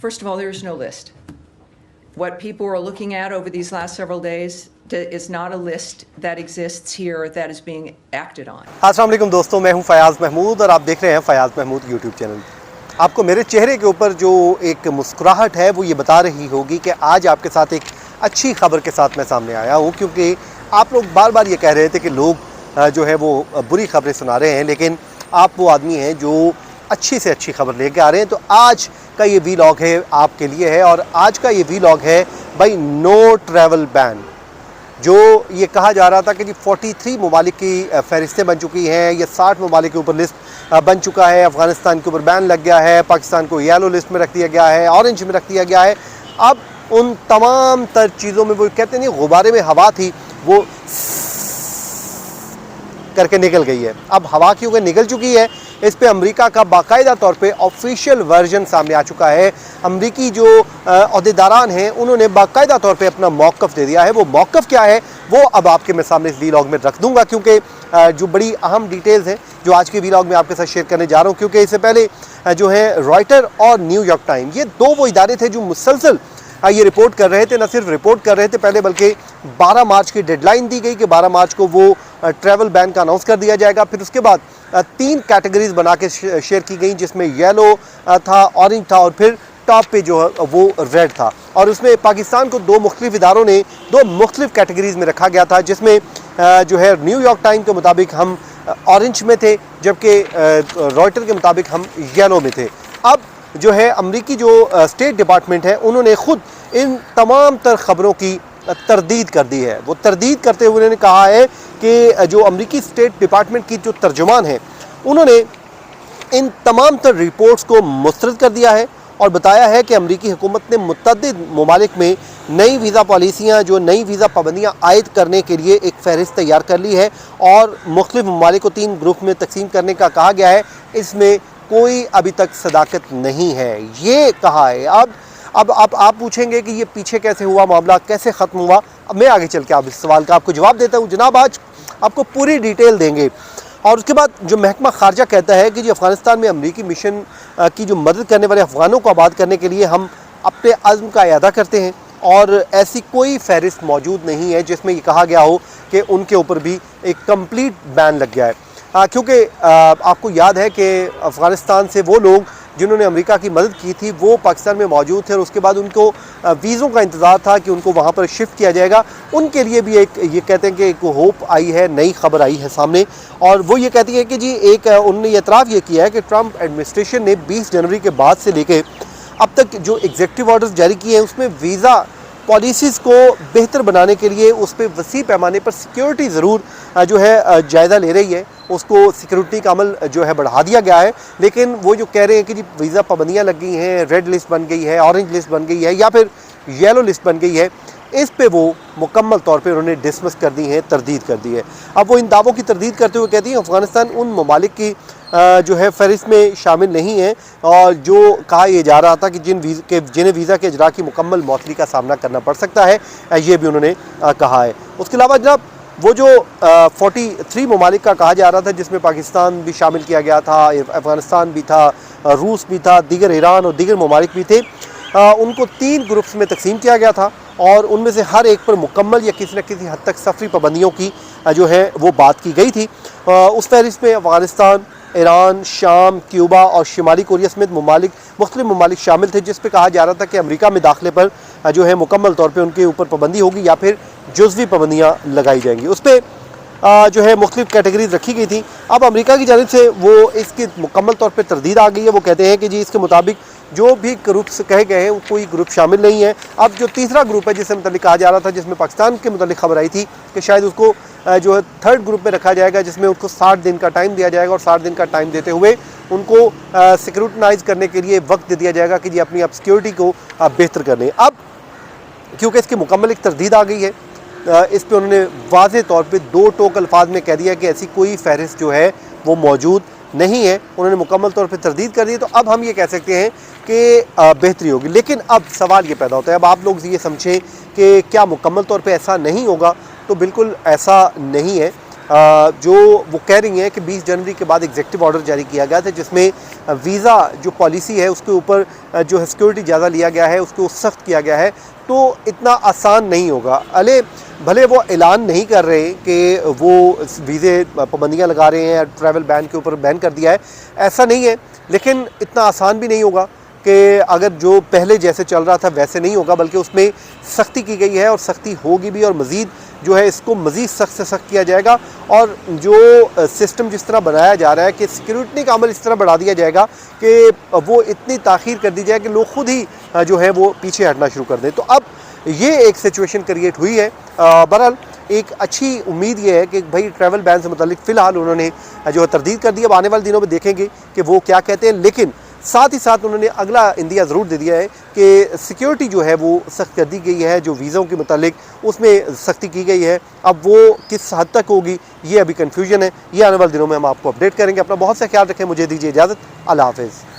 First of all, there is no list. What people are looking at over these last several days is not a list that exists here that is being acted on. अस्सलाम वालेकुम दोस्तों, मैं हूं फयाज़ महमूद और आप देख रहे हैं फयाज़ महमूद यूट्यूब चैनल। आपको मेरे चेहरे के ऊपर जो एक मुस्कुराहट है वो ये बता रही होगी कि आज आपके साथ एक अच्छी खबर के साथ मैं सामने आया हूं, क्योंकि आप लोग बार बार ये कह रहे थे कि लोग जो है वो बुरी खबरें सुना रहे हैं, लेकिन आप वो आदमी हैं जो अच्छी से अच्छी खबर लेके आ रहे हैं। तो आज का ये वीलॉग है आपके लिए है, और आज का ये वीलॉग है भाई नो ट्रैवल बैन। जो ये कहा जा रहा था कि जी 43 ममालिक की फ़हरिस्तें बन चुकी हैं, ये 60 ममालिक के ऊपर लिस्ट बन चुका है, अफ़गानिस्तान के ऊपर बैन लग गया है, पाकिस्तान को येलो लिस्ट में रख दिया गया है, ऑरेंज में रख दिया गया है। अब उन तमाम तर चीज़ों में वो कहते नहीं गुब्बारे में हवा थी, वो करके निकल गई है। अब हवा क्योंकि निकल चुकी है, इस पे अमेरिका का बाकायदा तौर पे ऑफिशियल वर्जन सामने आ चुका है। अमेरिकी जो अहदेदारान हैं उन्होंने बाकायदा तौर पे अपना मौक़िफ़ दे दिया है। वो मौक़िफ़ क्या है वो अब आपके मैं सामने इस वीलॉग में रख दूंगा, क्योंकि जो बड़ी अहम डिटेल्स हैं जो आज के वीलॉग में आपके साथ शेयर करने जा रहा हूँ। क्योंकि इससे पहले जो है रॉयटर और न्यूयॉर्क टाइम, ये दो वो इदारे थे जो मुसलसल ये रिपोर्ट कर रहे थे। न सिर्फ रिपोर्ट कर रहे थे पहले, बल्कि 12 मार्च की डेडलाइन दी गई कि 12 मार्च को वो ट्रैवल बैन का अनाउंस कर दिया जाएगा। फिर उसके बाद 3 कैटेगरीज बना के शेयर की गई, जिसमें येलो था, ऑरेंज था और फिर टॉप पे जो है वो रेड था। और उसमें पाकिस्तान को 2 मुख्तलिफ इदारों ने 2 मुख्तलिफ कैटेगरीज में रखा गया था, जिसमें जो है न्यूयॉर्क टाइम के मुताबिक हम ऑरेंज में थे, जबकि रॉयटर के मुताबिक हम येलो में थे। अब जो है अमरीकी जो स्टेट डिपार्टमेंट है उन्होंने ख़ुद इन तमाम तर ख़बरों की तरदीद कर दी है। वो तरदीद करते हुए उन्होंने कहा है कि जो अमरीकी स्टेट डिपार्टमेंट की जो तर्जुमान है उन्होंने इन तमाम तर रिपोर्ट्स को मुस्तरद कर दिया है और बताया है कि अमरीकी हुकूमत ने मुतअद्दिद ममालिक में नई वीज़ा पॉलिसियाँ, जो नई वीज़ा पाबंदियाँ आयद करने के लिए एक फ़हरिस्त तैयार कर ली है और मुख्तलिफ ममालिक को 3 ग्रुप में तकसीम करने का कहा गया है। इसमें कोई अभी तक सदाकत नहीं है, ये कहा है। अब आप पूछेंगे कि ये पीछे कैसे हुआ, मामला कैसे ख़त्म हुआ। अब मैं आगे चल के आप इस सवाल का आपको जवाब देता हूँ। जनाब आज आपको पूरी डिटेल देंगे, और उसके बाद जो महकमा खारजा कहता है कि जी अफ़गानिस्तान में अमरीकी मिशन की जो मदद करने वाले अफ़गानों को आबाद करने के लिए हम अपने अज़्म का इरादा करते हैं, और ऐसी कोई फ़हरिस्त मौजूद नहीं है जिसमें ये कहा गया हो कि उनके ऊपर भी एक कम्प्लीट बैन लग गया है। क्योंकि आपको याद है कि अफ़गानिस्तान से वो लोग जिन्होंने अमेरिका की मदद की थी वो पाकिस्तान में मौजूद थे, और उसके बाद उनको वीज़ों का इंतज़ार था कि उनको वहाँ पर शिफ्ट किया जाएगा। उनके लिए भी एक ये कहते हैं कि एक होप आई है, नई खबर आई है सामने, और वो ये कहती है कि जी एक उन्होंने ये एतराफ़ ये किया है कि ट्रंप एडमिनिस्ट्रेशन ने 20 जनवरी के बाद से लेके अब तक जो एग्जीक्यूटिव ऑर्डर्स जारी किए हैं उसमें वीज़ा पॉलिसीज़ को बेहतर बनाने के लिए उस पर वसी पैमाने पर सिक्योरिटी ज़रूर जो है जायज़ा ले रही है। उसको सिक्योरिटी का अमल जो है बढ़ा दिया गया है, लेकिन वो जो कह रहे हैं कि जी वीज़ा पाबंदियाँ लग गई हैं, रेड लिस्ट बन गई है, ऑरेंज लिस्ट बन गई है या फिर येलो लिस्ट बन गई है, इस पे वो मुकम्मल तौर पे उन्होंने डिसमिस कर दी है, तरदीद कर दी है। अब वो इन दावों की तरदीद करते हुए कहती हैं अफ़गानिस्तान उन ममालिक की जो है फ़हरिस्त में शामिल नहीं है, और जो कहा यह जा रहा था कि जिन्हें वीज़ा के इजरा की मुकम्मल मौतली का सामना करना पड़ सकता है, ये भी उन्होंने कहा है। उसके अलावा जनाब वो जो 43 ममालिक का कहा जा रहा था, जिसमें पाकिस्तान भी शामिल किया गया था, अफ़गानिस्तान भी था, रूस भी था, दीगर ईरान और दीगर ममालिक भी थे, उनको 3 ग्रुप्स में तकसीम किया गया था, और उनमें से हर एक पर मुकम्मल या किसी न किसी हद तक सफरी पाबंदियों की जो है वो बात की गई थी। उस फहरिस्त में अफ़गानिस्तान, ईरान, शाम, क्यूबा और शुमाली कोरिया समेत मुख्तलिफ ममालिक शामिल थे, जिस पे कहा जा रहा था कि अमेरिका में दाखिले पर जो है मुकम्मल तौर पे उनके ऊपर पाबंदी होगी या फिर जुज़वी पाबंदियाँ लगाई जाएंगी। उस पर जो है मुख्तलिफ कैटेगरीज रखी गई थी। अब अमेरिका की जानिब से वो इसकी मुकम्मल तौर पे तरदीद आ गई है। वो कहते हैं कि जी इसके मुताबिक जो भी ग्रुप्स कहे गए हैं कोई ग्रुप शामिल नहीं है। अब जो तीसरा ग्रुप है जिससे मतलब कहा जा रहा था, जिसमें पाकिस्तान के मतलब खबर आई थी कि शायद उसको जो है 3rd ग्रुप में रखा जाएगा, जिसमें उनको 60 दिन का टाइम दिया जाएगा, और 60 दिन का टाइम देते हुए उनको सिक्योरिटाइज करने के लिए वक्त दे दिया जाएगा कि जी अपनी आप सिक्योरिटी को बेहतर कर लें। अब क्योंकि इसकी मुकम्मल एक तरदीद आ गई है, इस पर उन्होंने वाज़े तौर पे 2 टोक अल्फाज में कह दिया कि ऐसी कोई फ़हरिस्त जो है वो मौजूद नहीं है। उन्होंने मुकम्मल तौर पे तरदीद कर दी। तो अब हम ये कह सकते हैं कि बेहतरी होगी। लेकिन अब सवाल ये पैदा होता है, अब आप लोग ये समझें कि क्या मुकम्मल तौर पे ऐसा नहीं होगा, तो बिल्कुल ऐसा नहीं है। जो वो कह रही हैं कि 20 जनवरी के बाद एग्जीक्यूटिव ऑर्डर जारी किया गया था जिसमें वीज़ा जो पॉलिसी है उसके ऊपर जो है सिक्योरिटी ज़्यादा लिया गया है, उसको सख्त किया गया है, तो इतना आसान नहीं होगा। भले वो ऐलान नहीं कर रहे कि वो वीज़े पाबंदियाँ लगा रहे हैं, ट्रैवल बैन के ऊपर बैन कर दिया है, ऐसा नहीं है, लेकिन इतना आसान भी नहीं होगा कि अगर जो पहले जैसे चल रहा था वैसे नहीं होगा, बल्कि उसमें सख्ती की गई है और सख्ती होगी भी, और मज़ीद जो है इसको मज़ीद सख्त से सख्त किया जाएगा। और जो सिस्टम जिस तरह बनाया जा रहा है कि सिक्योरिटी का अमल इस तरह बढ़ा दिया जाएगा कि वो इतनी ताख़ीर कर दी जाए कि लोग खुद ही जो है वो पीछे हटना शुरू कर दें। तो अब ये एक सिचुएशन क्रिएट हुई है। बहरहाल एक अच्छी उम्मीद ये है कि भाई ट्रैवल बैन से मुतालिक फ़िलहाल उन्होंने जो है तरदीद कर दी। अब आने वाले दिनों में देखेंगे कि वो क्या कहते हैं, लेकिन साथ ही साथ उन्होंने अगला इंदिया ज़रूर दे दिया है कि सिक्योरिटी जो है वो सख्त कर दी गई है, जो वीज़ों के मुतालिक उसमें सख्ती की गई है। अब वो किस हद तक होगी ये अभी कन्फ्यूजन है, ये आने वाले दिनों में हम आपको अपडेट करेंगे। अपना बहुत सा ख्याल रखें, मुझे दीजिए इजाज़त, अल्लाह हाफ़िज़।